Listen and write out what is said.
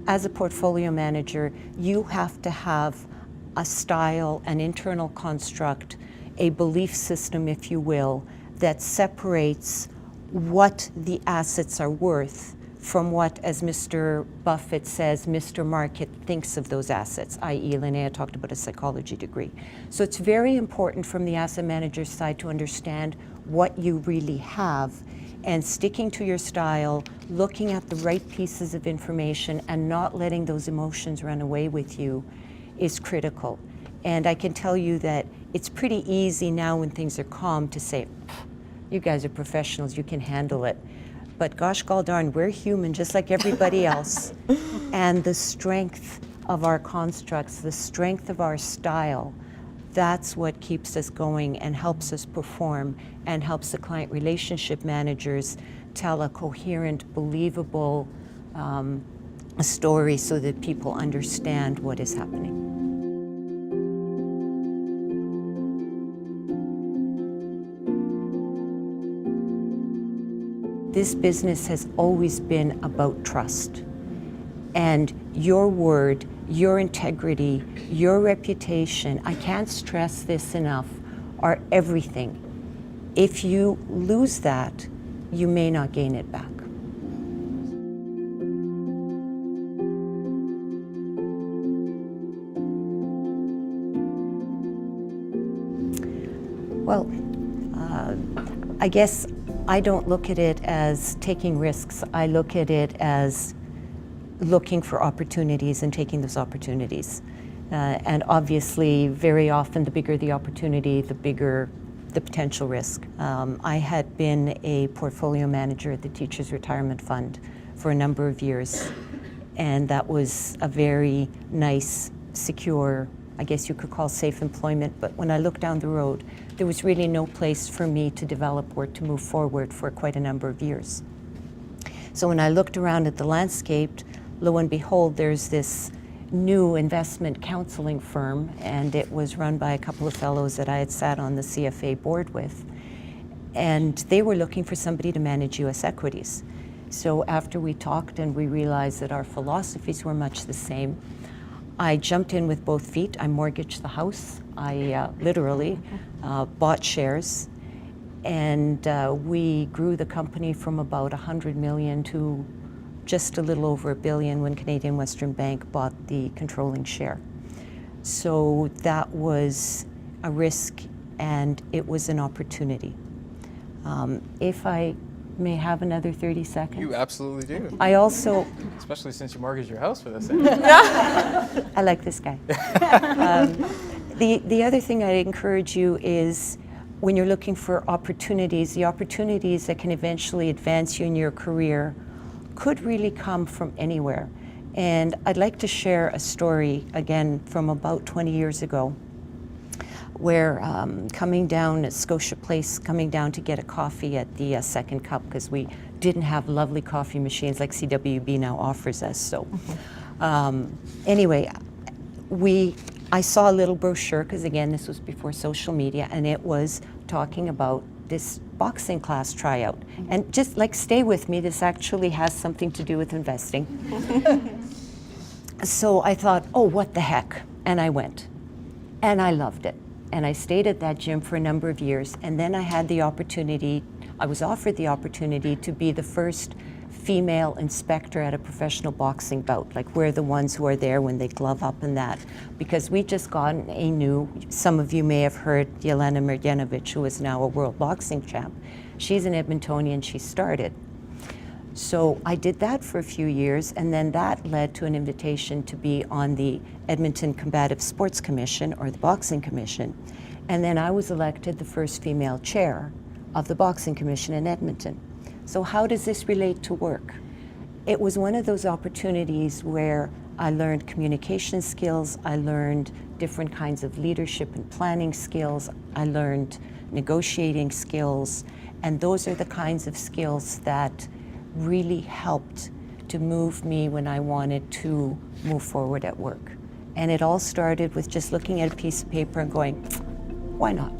As a portfolio manager, you have to have a style, an internal construct, a belief system, if you will, that separates what the assets are worth from what, as Mr. Buffett says, Mr. Market thinks of those assets, i.e. Linnea talked about a psychology degree. So it's very important from the asset manager's side to understand what you really have, and sticking to your style, looking at the right pieces of information and not letting those emotions run away with you is critical. And I can tell you that it's pretty easy now when things are calm to say, you guys are professionals, you can handle it. But gosh gall darn, we're human just like everybody else. And the strength of our constructs, the strength of our style, that's what keeps us going and helps us perform and helps the client relationship managers tell a coherent, believable story so that people understand what is happening. This business has always been about trust. And your word, your integrity, your reputation, I can't stress this enough, are everything. If you lose that, you may not gain it back. Well, I guess I don't look at it as taking risks. I look at it as looking for opportunities and taking those opportunities. And obviously, very often, the bigger the opportunity, the bigger the potential risk. I had been a portfolio manager at the Teachers Retirement Fund for a number of years, and that was a very nice, secure, I guess you could call safe employment, but when I looked down the road, there was really no place for me to develop or to move forward for quite a number of years. So when I looked around at the landscape, lo and behold, there's this new investment counseling firm, and it was run by a couple of fellows that I had sat on the CFA board with. And they were looking for somebody to manage US equities. So after we talked and we realized that our philosophies were much the same, I jumped in with both feet. I mortgaged the house. I literally bought shares, and we grew the company from about 100 million to just a little over $1 billion when Canadian Western Bank bought the controlling share. So that was a risk, and it was an opportunity. If I may have another 30 seconds. You absolutely do. I also... Especially since you mortgaged your house for this. I like this guy. The other thing I encourage you is when you're looking for opportunities, the opportunities that can eventually advance you in your career could really come from anywhere. And I'd like to share a story, again, from about 20 years ago, where coming down at Scotia Place, coming down to get a coffee at the Second Cup, because we didn't have lovely coffee machines like CWB now offers us. So anyway, I saw a little brochure, because again, this was before social media, and it was talking about this boxing class tryout. And just like, stay with me, this actually has something to do with investing. So I thought, oh, what the heck? And I went. And I loved it. And I stayed at that gym for a number of years. And then I had the opportunity, I was offered the opportunity to be the first female inspector at a professional boxing bout. Like, we're the ones who are there when they glove up and that. Because we just gotten a new, some of you may have heard Yelena Mrdjenovic, who is now a world boxing champ. She's an Edmontonian, she started. So I did that for a few years, and then that led to an invitation to be on the Edmonton Combative Sports Commission, or the Boxing Commission. And then I was elected the first female chair of the Boxing Commission in Edmonton. So how does this relate to work? It was one of those opportunities where I learned communication skills, I learned different kinds of leadership and planning skills, I learned negotiating skills, and those are the kinds of skills that really helped to move me when I wanted to move forward at work. And it all started with just looking at a piece of paper and going, why not?